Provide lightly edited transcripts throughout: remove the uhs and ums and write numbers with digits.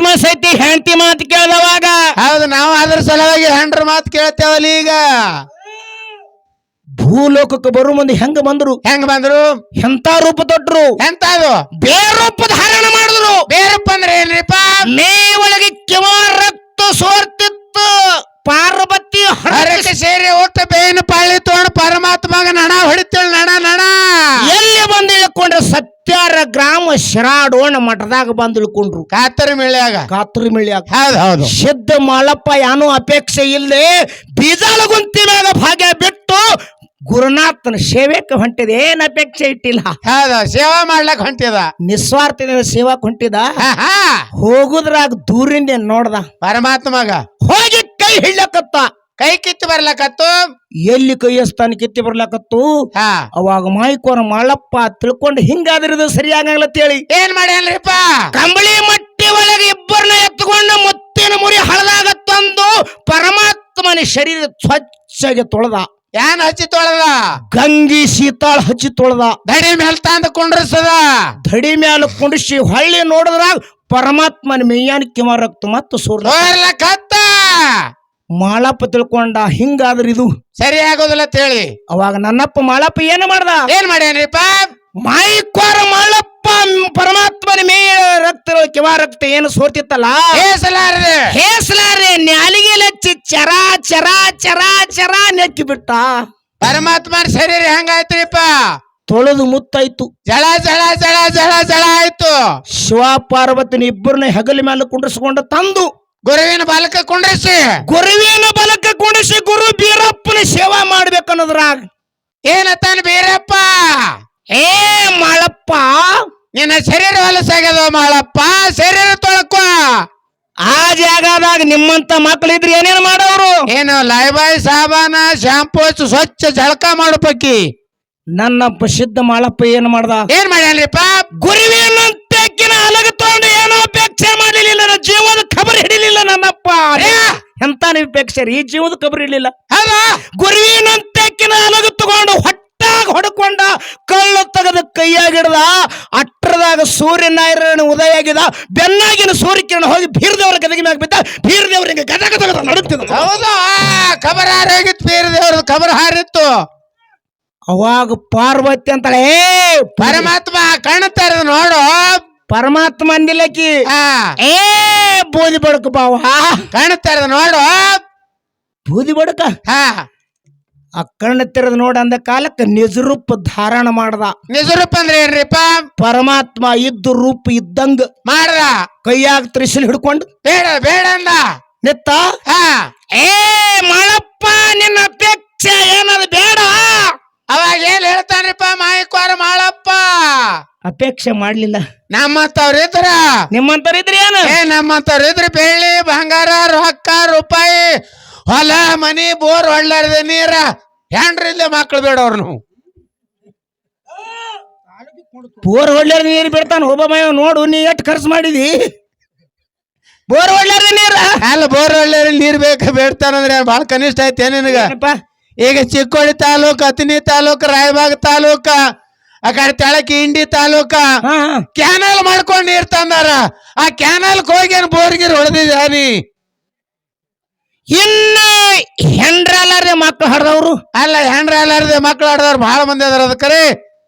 ಪರಮಾತ್ಮ ಸಹಿತ ಹೆಂಡತಿ ಮಾತು ಕೇಳದವಾಗ ಹೌದು ನಾವು ಅದ್ರ ಸಲುವಾಗಿ ಹೆಂಡ್ರ ಮಾತು ಕೇಳ್ತೇವಲ್ಲ ಈಗ ಭೂಲೋಕಕ್ಕೆ ಬರು ಮುಂದೆ ಹೆಂಗ ಬಂದ್ರು ಹೆಂಗ್ ಬಂದ್ರು ಎಂತ ರೂಪ ತೊಟ್ರು ಎಂತದು ಬೇರೂಪ ಧಾರಣ ಮಾಡಿದ್ರು ಬೇರಪ್ಪ ಅಂದ್ರೆ ಏನ್ರಿಪ್ಪ ಮೇ ಒಳಗೆ ಕಿವ ರಕ್ತ ಸೋರ್ತಿತ್ತು ಪಾರ್ವತಿ ಹರಕೆ ಸೇರಿ ಒಟ್ಟ ಬೇವಿನ ಪಾಳಿ ತಗೊಂಡು ಪರಮಾತ್ಮಗ ನಣ ಹೊಡಿತೇಳ ನಣ ಎಲ್ಲಿ ಬಂದು ಇಳ್ಕೊಂಡ್ರೆ ಸತ್ಯಾರ ಗ್ರಾಮ ಶಿರಾಡೋಣ ಮಠದಾಗ ಬಂದು ಇಳ್ಕೊಂಡ್ರು ಕಾತರಿ ಮಿಳ್ಯಾಗ ಕಾತ್ರಿ ಮಿಳ್ಯಾಗ ಹೌದು ಸಿದ್ಧ ಮಾಳಪ್ಪ ಏನೋ ಅಪೇಕ್ಷೆ ಇಲ್ಲದೆ ಬೀಜಾಳಗುಂತಿನಾಗ ಭಾಗ್ಯ ಬಿಟ್ಟು ಗುರುನಾಥನ ಸೇವೆಕ್ಕೆ ಹೊಂಟಿದೆ ಏನ್ ಅಪೇಕ್ಷೆ ಇಟ್ಟಿಲ್ಲ ಹೌದು ಸೇವಾ ಮಾಡ್ಲಕ್ ಹೊಂಟಿದ ನಿಸ್ವಾರ್ಥದ ಸೇವಾಕ್ ಹೊಂಟಿದ ಹೋಗುದ್ರಾಗ ದೂರಿಂದ ನೋಡ್ದ ಪರಮಾತ್ಮಗ ಹೋಗಿ ಕೈ ಹಿಡ್ಲಕತ್ತ ಕೈ ಕಿತ್ತು ಬರ್ಲಕತ್ತು ಎಲ್ಲಿ ಕೈಯಸ್ತಾನ ಕಿತ್ತಿ ಬರ್ಲಕತ್ತು ಅವಾಗ ಮಾಯ್ಕೋರ ಮಾಳಪ್ಪ ತಿಳ್ಕೊಂಡು ಹಿಂಗಾದ್ರದು ಸರಿಯಾಗಲ್ಲ ಅಂತೇಳಿ ಏನ್ ಮಾಡ್ಯಾನ್ರಿಪ್ಪ ಕಂಬಳಿ ಮಟ್ಟಿ ಒಳಗೆ ಇಬ್ಬರನ್ನ ಎತ್ತುಕೊಂಡು ಮುತ್ತಿನ ಮುರಿ ಹಳದಾಗ ತಂದು ಪರಮಾತ್ಮನ ಶರೀರ ಸ್ವಚ್ಛಗೆ ತೊಳೆದ ಏನ್ ಹಚ್ಚಿ ತೊಳೆದ ಗಂಗಿ ಸೀತಾಳ ಹಚ್ಚಿ ತೊಳೆದ ದಡಿ ಮೇಲ್ ತಂದು ಕುಂಡ್ರಸದ ದಡಿ ಮ್ಯಾಲ ಕುಂಡಿಸಿ ಹೊಳ್ಳಿ ನೋಡಿದ್ರಾಗ ಪರಮಾತ್ಮನ ಮೇಯ್ಯಾನ ಕಿಮಾರಕ್ತು ಮತ್ತು ಸೂರ್ಲಕತ್ತ ಮಾಳಪ್ಪ ತಿಳ್ಕೊಂಡ ಹಿಂಗಾದ್ರ ಇದು ಸರಿ ಆಗೋದಿಲ್ಲ ಅಂತ ಹೇಳಿ ಅವಾಗ ನನ್ನಪ್ಪ ಮಾಳಪ್ಪ ಏನು ಮಾಡ್ದ ಏನ್ ಮಾಡ್ಯಾನ್ರಿಪ್ಪ ಮಾಯಿಕ್ವಾರ ಮಾಳಪ್ಪ ಪರಮಾತ್ಮನ ಮೇಯ ರಕ್ತ ಕಿವ ರಕ್ತ ಏನು ಸೋರ್ತಿತ್ತಲ್ಲ ಹೇಸಲಾರೆ ನ್ಯಾಲಿಗೆ ಲಚ್ಚಿ ಚರ ಚರ ಚರ ಚರ ನೆಕ್ಕಿ ಬಿಟ್ಟ ಪರಮಾತ್ಮನ ಶರೀರ ಹೆಂಗಾಯ್ತ್ರಿಪ್ಪ ತೊಳೆದು ಮುತ್ತಾಯ್ತು ಜಳ ಜಳ ಜಳ ಜಳ ಜಳ ಆಯ್ತು ಶಿವ ಪಾರ್ವತಿನ ಇಬ್ಬರನ್ನ ಹೆಗಲ ಮೇಲೆ ಕುಂಡ್ರಿಸಿಕೊಂಡು ತಂದು ಗುರುವಿನ ಬಾಲಕ ಕುಂಡ್ರಿಸಿ ಗುರುವಿನ ಬಲಕ ಕುಂಡಿಸಿ ಗುರು ಬೀರಪ್ಪನ ಸೇವಾ ಮಾಡ್ಬೇಕನ್ನೋದ್ರಾಗ ಏನತ್ತಾನ ಬೀರಪ್ಪ ಏ ಮಾಳಪ್ಪ ನಿನ್ನ ಶರೀರ ಹೊಲಸಾಗ್ಯದ ಮಾಳಪ್ಪ ಶರೀರ ತೊಳಕೋ ಆ ಜಾಗದಾಗ ನಿಮ್ಮಂತ ಮಕ್ಕಳಿದ್ರೆ ಏನೇನು ಮಾಡೋರು ಏನು ಲೈಬಾಯ್ ಸಾಬಾನ ಶಾಂಪೂ ಸ್ವಚ್ಛ ಜಳಕ ಮಾಡು ಪಕ್ಕಿ ನನ್ನ ಪ್ರಸಿದ್ಧ ಮಾಳಪ್ಪ ಏನ್ ಮಾಡ್ದ ಏನ್ ಮಾಡ್ಯಾನ್ರಿಪ್ಪ ಗುರುವಿನಂತೆಕ್ಕಿನ ಅಲಗ ತಗೊಂಡು ಏನೋ ಅಪೇಕ್ಷೆ ಮಾಡಲಿಲ್ಲ ನನ್ನ ಜೀವದ ಖಬರ್ ಹಿಡಿಲಿಲ್ಲ ನನ್ನಪ್ಪ ಎಂತ ಅಪೇಕ್ಷೆ ಈ ಜೀವದ ಖಬರ್ ಹಿಡಿಲಿಲ್ಲ ಗುರುವಿನಂತೆಕ್ಕಿನ ಅಲಗ ತಗೊಂಡು ಹೊಟ್ಟಾಗ ಹೊಡ್ಕೊಂಡ ಕಳ್ಳು ತೆಗೆದ ಕೈಯಾಗಿಡ್ದ ಅಟ್ರದಾಗ ಸೂರ್ಯನಾರಾಯಣ ಉದಯ ಆಗಿದ ಬೆನ್ನಾಗಿನ ಸೂರ್ಯಕಿರಣ ಹೋಗಿ ಬೀರದೇವರ ಗದಗಿ ಮ್ಯಾಗ ಬಿದ್ದ ಬೀರದೇವರಿಗೆ ಗದಗ ತಗದ ನಡುತ್ತಿದ್ದ ಹೌದಾ ಖಬರ್ ಹಾರೋಗಿತ್ತು ಬೀರದೇವ್ರ ಖಬರ್ ಹಾರಿತ್ತು ಅವಾಗ ಪಾರ್ವತಿ ಅಂತಾಳೆ ಪರಮಾತ್ಮ ಕಾಣುತ್ತಾರೆ ನೋಡು ಪರಮಾತ್ಮ ಅಂದಿಲ್ಲಕಿ ಏ ಬೂದಿ ಬಡಕ ಬಾವ ಕಾಣುತ್ತಾರೆ ನೋಡು ಬೂದಿ ಬಡಕ ಆ ಕಣ್ಣ ತೆರೆದು ನೋಡ ಅಂದ ಕಾಲಕ್ಕೆ ನಿಜ ರೂಪ ಧಾರಣ ಮಾಡ್ದ ನಿಜ ರೂಪ ಅಂದ್ರೆ ಏನ್ರಿಪ್ಪ ಪರಮಾತ್ಮ ಇದ್ದು ರೂಪ ಇದ್ದಂಗ ಮಾಡ್ದ ಕೈಯಾಗ ತ್ರಿಶೂಲ ಹಿಡ್ಕೊಂಡು ಬೇಡ ಬೇಡ ಅಂದ ನಿತ್ತ ಏ ಮಾಳಪ್ಪ ನಿನ್ನ ಅಪೇಕ್ಷೆ ಏನದು ಬೇಡ ಅವಾಗ ಏನ್ ಹೇಳ್ತಾನ್ರಿಪ್ಪ ಮಾಯಿಕ್ವಾರ ಮಾಳಪ್ಪ ಅಪೇಕ್ಷೆ ಮಾಡ್ಲಿಲ್ಲ ನಮ್ಮಂತವ್ರಿದ್ರ ನಿಮ್ಮಂತವ್ರಿದ್ರಿ ಏನು ನಮ್ಮಂತವ್ರಿದ್ರ ಬೆಳ್ಳಿ ಬಂಗಾರ ರೊಕ್ಕ ರೂಪಾಯಿ ಹೊಲ ಮನಿ ಬೋರ್ ಹೊಳ್ಳಾರ್ದ ನೀರ ಹೆಂಡ್ರಿಲ್ಲ ಮಕ್ಳು ಬೇಡವ್ರು ನಾವು ಬೋರ್ ಹೊಳ್ಳಾರ್ದ ನೀರು ಬಿಡ್ತಾನ ಒಬ್ಬ ಮಯ ನೋಡು ನೀ ಎಷ್ಟು ಖರ್ಚು ಮಾಡಿದಿ ಬೋರ್ ಹೊಳ್ಳಾರ್ದ ನೀರ ಅಲ್ಲ ಬೋರ್ ಹೊಳ್ಳಾರ ನೀರ್ ಬೇಕ ಬೇಡ್ತಾನಂದ್ರೆ ಬಾಳ ಕನಿಷ್ಠ ಐತೆ ನಿನಗ ಈಗ ಚಿಕ್ಕೋಡಿ ತಾಲೂಕ್ ಅತಿನಿ ತಾಲೂಕ್ ರಾಯಬಾಗ್ ತಾಲೂಕ ಆ ಕಡೆ ತೆಳಕಿ ಇಂಡಿ ತಾಲೂಕ ಕ್ಯಾನಲ್ ಮಾಡ್ಕೊಂಡು ನೀರ್ ತಂದಾರ ಆ ಕ್ಯಾನಲ್ ಹೋಗಿ ಬೋರ್ಗಿರ್ ಹೊಡೆದಿದ್ದಾನಿ ಇನ್ನ ಹೆಂಡ್ರಲ್ಲಾರ್ದೆ ಮಕ್ಳು ಹಡ್ದವ್ರು ಅಲ್ಲ ಹೆಂಡ್ರಲ್ಲಾರ್ದೆ ಮಕ್ಳು ಹಡ್ದವ್ರು ಬಹಳ ಮಂದಿ ಅದಾರ ಅದಕ್ಕರೆ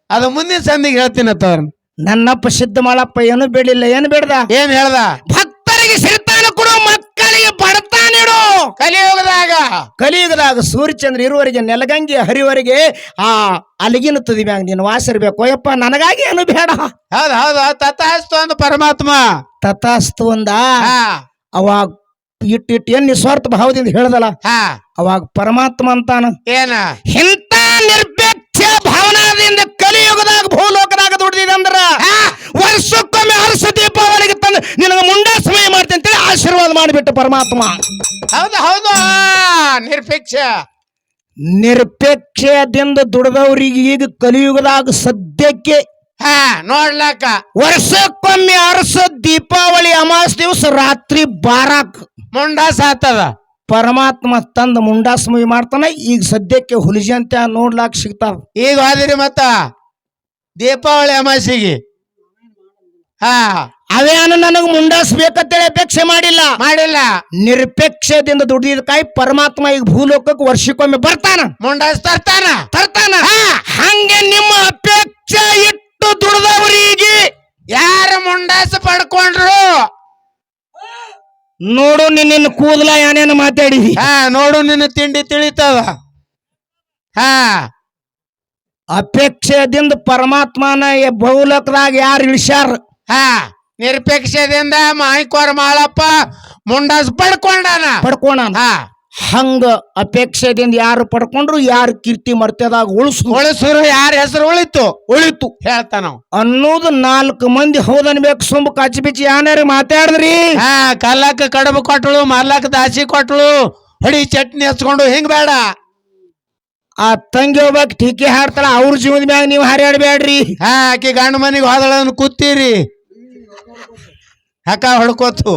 ಅದು ಮುಂದಿನ ಸಂದಿಗೆ ಹೇಳ್ತೀನಿ ಅತ್ತವ್ರ ನನ್ನಪ್ಪ ಸಿದ್ಧ ಮಾಳಪ್ಪ ಏನು ಬೇಡಿಲ್ಲ ಏನು ಬೇಡ್ದ ಏನ್ ಹೇಳ್ದ ಭಕ್ತರಿಗೆ ಸಿರಿತಾನ ಕೊಡು ಮಕ್ಕಳಿಗೆ ಬಡತಾನಿಡು ಕಲಿಯುಗದಾಗ ಸೂರ್ಯಚಂದ್ರ ಇರುವವರೆಗೆ ನೆಲಗಂಗಿ ಹರಿವರೆಗೆ ಆ ಅಲಗಿನ ತುದಿ ಮ್ಯಾಗ ನೀನು ವಾಸಿರ್ಬೇಕು ಯಪ್ಪ ನನಗಾಗಿ ಏನು ಬೇಡ ಹೌದ್ ಹೌದು ತಥಾಸ್ತು ಅಂದ ಪರಮಾತ್ಮ ತಥಾಸ್ತು ಅಂದ ಅವಾಗ ಇಟ್ಟು ಏನ್ ನಿಸ್ವಾರ್ಥ ಭಾವದಿಂದ ಹೇಳ್ದಲ್ಲ ಅವಾಗ ಪರಮಾತ್ಮ ಅಂತಾನ ಏನ ಇಂಥ ನಿರ್ಪೇಕ್ಷ ಭಾವನಾದಿಂದ ಕಲಿಯುಗದಾಗ ಭೂಲೋಕದಾಗ ದುಡ್ದಿದಂದ್ರ ವರ್ಷಕ್ಕೊಮ್ಮೆ ಹರ್ಷ ದೀಪಾವಳಿಗೆ ತಂದು ನಿನಗೆ ಮುಂಡಾಸಮಯ ಮಾಡ್ತೀನಿ ಅಂತೇಳಿ ಆಶೀರ್ವಾದ ಮಾಡಿಬಿಟ್ಟು ಪರಮಾತ್ಮ ಹೌದು ಹೌದು ನಿರಪೇಕ್ಷದಿಂದ ದುಡ್ದವ್ರಿಗೆ ಈಗ ಕಲಿಯುಗದಾಗ ಸದ್ಯಕ್ಕೆ ನೋಡ್ಲಾಕ ವರ್ಷಕ್ಕೊಮ್ಮೆ ಅರಸ ದೀಪಾವಳಿ ಅಮಾವಾಸ್ಯೆ ದಿವಸ ರಾತ್ರಿ 12 ಮುಂಡಾಸ ಆತದ ಪರಮಾತ್ಮ ತಂದ ಮುಂಡಾಸಮಯ ಮಾಡ್ತಾನ ಈಗ ಸದ್ಯಕ್ಕೆ ಹುಲಿಜಂತ ನೋಡ್ಲಾಕ್ ಸಿಗ್ತಾವ ಈಗ ಹೋದಿರಿ ಮತ್ತ ದೀಪಾವಳಿ ಅಮಾವಾಸ್ಯೆಗೆ ಅವೇನು ನನಗ್ ಮುಂಡಾಸ್ ಬೇಕಂತೇಳಿ ಅಪೇಕ್ಷೆ ಮಾಡಿಲ್ಲ. ನಿರಪೇಕ್ಷದಿಂದ ದುಡಿದ ಕಾಯಿ ಪರಮಾತ್ಮ ಈಗ ಭೂಲೋಕಕ್ಕೆ ವರ್ಷಕ್ಕೊಮ್ಮೆ ಬರ್ತಾನ, ಮುಂಡಾಸ್ ತರ್ತಾನ. ಹಂಗೆ ನಿಮ್ಮ ಅಪೇಕ್ಷೆ ಇಟ್ಟು ದುಡ್ದವರಿಗೆ ಯಾರ ಮುಂಡಾಸ್ ಪಡ್ಕೊಂಡ್ರು ನೋಡು ನಿನ್ನ ಕೂದಲ ಏನೇನು ಮಾತಾಡಿ. ನೋಡು ನಿನ್ನ ತಿಂಡಿ ತಿಳಿತದ. ಅಪೇಕ್ಷೆದಿಂದ ಪರಮಾತ್ಮನ ಬಹುಲೋಕದಾಗ ಯಾರು ಇಳಿಸ್ಯಾರ? ನಿರಪೇಕ್ಷದಿಂದ ಮಾಯಿಕೋರ ಮಾಳಪ್ಪ ಮುಂಡಾಸ್ ಪಡ್ಕೊಂಡಾನ. ಹಂಗ ಅಪೇಕ್ಷೆದಿಂದ ಯಾರು ಪಡ್ಕೊಂಡ್ರು, ಯಾರು ಕೀರ್ತಿ ಮರ್ತ್ಯದಾಗ ಉಳಿಸ್ರು, ಯಾರ ಹೆಸರು ಉಳಿತು ಹೇಳ್ತಾನ ಅನ್ನೋದು 4 ಮಂದಿ ಹೌದನ್ಬೇಕು. ಸುಂಬ ಕಚ್ಚಿ ಬಿಚ್ಚಿ ಯಾರು ಮಾತಾಡಿದ್ರಿ? ಕಲ್ಲಕ್ಕ ಕಡಬು ಕೊಟ್ಟಳು, ಮಲ್ಲಕ್ಕ ದಾಸಿ ಕೊಟ್ಟಳು, ಹೊಡಿ ಚಟ್ನಿ ಹಚ್ಕೊಂಡು ಹಿಂಗ್ ಬೇಡ. ಆ ತಂಗಿ ಹೋಗ್ಬೇಕು ಟೀಕೆ ಹಾಡ್ತಾಳ, ಅವ್ರ ಜೀವದ ಮ್ಯಾಗ ನೀವು ಹಾರಾಡ್ಬೇಡ್ರಿ. ಆಕಿ ಗಂಡ ಮನಿಗೆ ಹೋದಳನ್ನು ಕೂತೀರಿ ಅಕ್ಕ ಹೊಡ್ಕೋತು.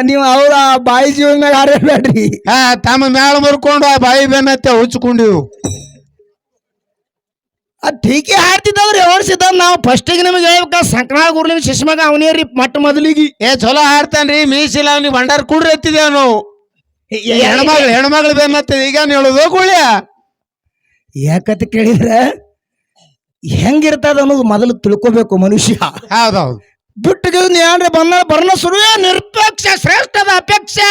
ನೀವು ಅವ್ರ ಬಾಯಿ ಜೀವದ ಮ್ಯಾಗ ಹಾರಾಡ್ಬೇಡ್ರಿ. ತಮ್ಮ ಮ್ಯಾಳ ಮುರ್ಕೊಂಡು ಆ ಬಾಯಿ ಬೆನ್ನತ್ತೆ ಹುಚ್ಕೊಂಡಿವು. ಆ ಟೀಕೆ ಹಾಡ್ತಿದ್ದವ್ರು ಎವರ್ಸಿದ್ದ. ನಾವು ಫಸ್ಟಿಗೆ ನಿಮಗೆ ಹೇಳ್ಬೇಕ, ಸಂಕ್ರಾಳ ಗುರ್ಲಿ ಶಿಶ್ಮಗ ಅವನೇರಿ ಮಟ್ಟ ಮೊದಲಿಗೆ ಚಲೋ ಹಾಡ್ತಾನ್ರಿ. ಮೀಸಿಲ್ಲ ಅವ್ನಿಗೆ ಭಂಡಾರ ಕುಡ್ರಿ ಎತ್ತಿದೇವ್ ನಾವು. ಹೆಣ್ಮಗಳು ಬೆನ್ನತ್ತೆ ಈಗ ಹೇಳುದು ಗುಳ್ಯ. ಯಾಕತ್ ಕೇಳಿದ್ರ ಹೆಂಗಿರ್ತದ ಅನ್ನೋದು ಮೊದಲು ತಿಳ್ಕೊಬೇಕು ಮನುಷ್ಯ. ಹೌದೌದು. ಬಿಟ್ಟು ಏನ್ರಿ ಬರ್ನ ಸುರು ನಿರಪೇಕ್ಷ ಶ್ರೇಷ್ಠದ. ಅಪೇಕ್ಷೆ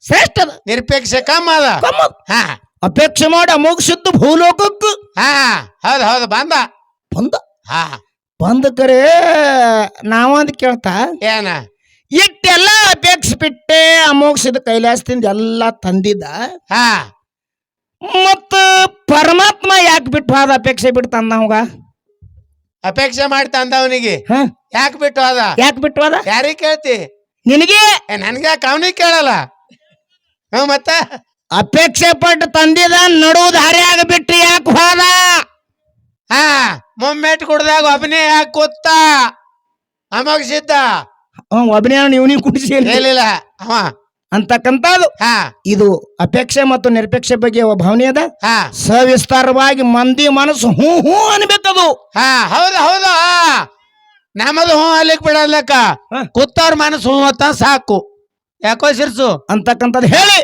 ಶ್ರೇಷ್ಠದ, ನಿರಪೇಕ್ಷೆ ಕಮ್ಮ ಅದ. ಅಪೇಕ್ಷೆ ಮಾಡಿ ಅಮೋಘಸಿದ್ದು ಭೂಲೋಕಕ್ಕೂ. ಹೌದು ಬಂದ ಕರೆ ನಾವಂದ್ ಕೇಳ್ತಾ ಏನ ಇಟ್ಟೆಲ್ಲ ಅಪೇಕ್ಷೆ ಬಿಟ್ಟೆ ಅಮೋಘಸಿದ ಕೈಲಾಸದಿಂದ ಎಲ್ಲಾ ತಂದಿದ್ದ. ಮತ್ತ ಪರಮಾತ್ಮ ಯಾಕೆ ಬಿಟ್ಟು ಹೋದ? ಅಪೇಕ್ಷೆ ಬಿಟ್ಟು ತಂದ ಅವಾಗ. ಅಪೇಕ್ಷೆ ಮಾಡಿ ತಂದವನಿಗೆ ಯಾಕೆ ಬಿಟ್ಟು ಹೋದ? ಯಾರಿಗೆ ಕೇಳ್ತಿ? ನಿನಗೆ. ನನ್ಗೆ ಯಾಕೆ ಅವನಿಗೆ ಕೇಳಲ್ಲ? ಮತ್ತ ಅಪೇಕ್ಷೆ ಪಟ್ಟು ತಂದಿದ ನಡುವುದು ಹರಿಯಾಗ ಬಿಟ್ಟು ಯಾಕೆ ಹೋದ? ಮೊಮ್ಮೆಟ್ ಕುಡ್ದಾಗ ಒಬ್ಬನೇ ಯಾಕೆ ಕೂತ ಅಮೋಘಸಿದ್ದ? ಒಬ್ಬನೇ ನೀವು ಕುಡಿಸಿ ಹೇಳಿಲ್ಲ ಅವ ಅಂತಕ್ಕಂಥದ್ದು. ಇದು ಅಪೇಕ್ಷೆ ಮತ್ತು ನಿರಪೇಕ್ಷೆ ಬಗ್ಗೆ ಭಾವನೆ ಅದ. ಸವಿಸ್ತಾರವಾಗಿ ಮಂದಿ ಮನಸ್ಸು ಹೂ ಹೂ ಅನ್ಬೇಕದು. ಹೌದು ನಮ್ಮದು ಹೂ ಅಲ್ಲಿಕ್ ಬಿಡಲಕ್ಕ, ಕೂತವ್ರ ಮನಸ್ಸು ಹೂ ಅಂತ ಸಾಕು. ಯಾಕೋ ಸಿರ್ಸು ಅಂತಕ್ಕಂಥದ್ದು ಹೇಳಿ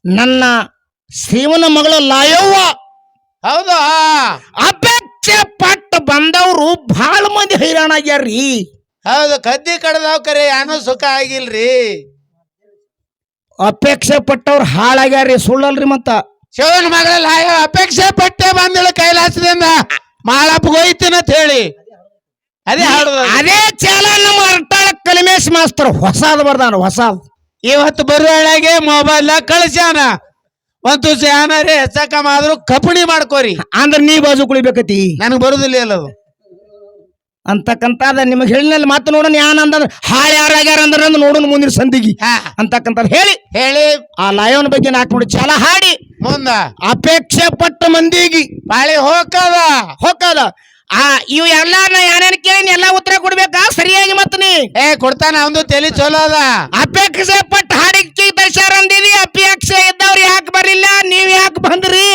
ನನ್ನ ಶ್ರೀವನ ಮಗಳು ಲಾಯವ್ವ. ಹೌದು, ಅಪೇಕ್ಷೆ ಪಟ್ಟು ಬಂದವರು ಬಹಳ ಮಂದಿ ಹೈರಾಣ ಆಗ್ಯಾರ್ರಿ. ಹೌದು, ಕದ್ದಿ ಕಡ್ದಾವ್ ಕರೆ ಏನೋ ಸುಖ ಆಗಿಲ್ರಿ. ಅಪೇಕ್ಷೆ ಪಟ್ಟವ್ರು ಹಾಳಾಗ್ಯಾರ್ರಿ, ಸುಳ್ಳಲ್ರಿ. ಮತ್ತ ಶಿವನ ಮಗಳ ಅಪೇಕ್ಷೆ ಪಟ್ಟೆ ಬಂದಳು ಕೈಲಾಸದಿಂದ ಮಾಳಪ್ಪ ಹೋಯ್ತಿನಂತ ಹೇಳಿ ಅದೇ ಹಾಡುದು. ಅದೇ ಚಾಲ ನಮ್ಮ ಅರ್ಟಾಳ ಕಲಿಮೇಶ್ ಮಾಸ್ತರ್ ಹೊಸಾದ್ ಬರ್ದಾನ. ಹೊಸಾದ್ ಇವತ್ತು ಬರುವಳೆಗೆ ಮೊಬೈಲ್ ಕಳಿಸ್ಯಾನ. ಒಂದು ಸ್ಯಾನರೇ ಹೆಚ್ಚಕಮ್ಮ ಆದ್ರೂ ಕಪಣಿ ಮಾಡ್ಕೋರಿ ಅಂದ್ರೆ ನೀ ಬಾಜು ಕುಳಿಬೇಕತಿ. ನನಗೆ ಬರುದಿಲ್ಲ ಅಲ್ಲದು ಅಂತಕ್ಕಂಥದ ನಿಮಗೆ ಹೇಳಿನಲ್ಲಿ ಮಾತು ನೋಡೋಣ. ಯಾನಂದ್ರೆ ಹಾಳು ಯಾರ್ಯಾರ ಅಂದ್ರೆ ನೋಡೋಣ ಮುಂದಿನ ಸಂದಿಗಿ ಅಂತಕ್ಕಂಥದ್ದು ಹೇಳಿ ಆ ಲಯವನ ಬಗ್ಗೆ 4 ನೋಡಿ ಚಾಲ ಹಾಡಿ ಮುಂದ ಅಪೇಕ್ಷೆ ಪಟ್ಟ ಮಂದಿಗೆ ಬಾಳಿ ಹೋಗದ. ಇವು ಎಲ್ಲ ಯಾನೇನು ಕೇಳಿ ಎಲ್ಲಾ ಉತ್ತರ ಕೊಡ್ಬೇಕಾ ಸರಿಯಾಗಿ? ಮತ್ತ ನೀ ಕೊಡ್ತಾನ, ಅವನು ತಲೆ ಚಲೋ ಅದ. ಅಪೇಕ್ಷೆ ಪಟ್ಟ ಹಾಡಿಕೆ ದರ್ಶಾರ ಅಂದಿದಿ. ಅಪೇಕ್ಷೆ ಇದ್ದವ್ರು ಯಾಕೆ ಬರಲಿಲ್ಲ, ನೀವ್ ಯಾಕೆ ಬಂದ್ರಿ?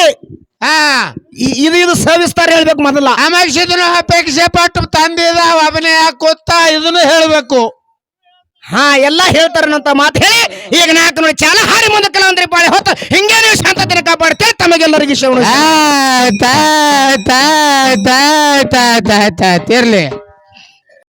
ಇದು ಸವಿಸ್ತಾರ ಹೇಳ್ಬೇಕು. ಮೊದಲ ಅಮೋಘಸಿದನು ಅಪೇಕ್ಷೆ ಪಟ್ಟು ತಂದಿದ ಒಬ್ಬನೇ ಯಾಕೆ ಕೂತ ಇದನ್ನು ಹೇಳ್ಬೇಕು. ಎಲ್ಲ ಹೇಳ್ತಾರನಂತ ಮಾತು ಹೇಳಿ ಈಗ 4 ನೋಡಿ ಚಾಲ ಹಾಡಿ ಮುಂದೆ ಕೆಲವೊಂದ್ರಿ ಪಾಳೆ ಹೊತ್ತು ಹಿಂಗೆ ನೀವು ಶಾಂತತೆನ ಕಾಪಾಡ್ತೇವೆ. ತಮಗೆಲ್ಲರಿಗೆ ಶ್ರವಣ ತಾ ತಾ ತಾ ತಾ ತಾ ತಾ ತಾ ತಿರ್ಲಿ.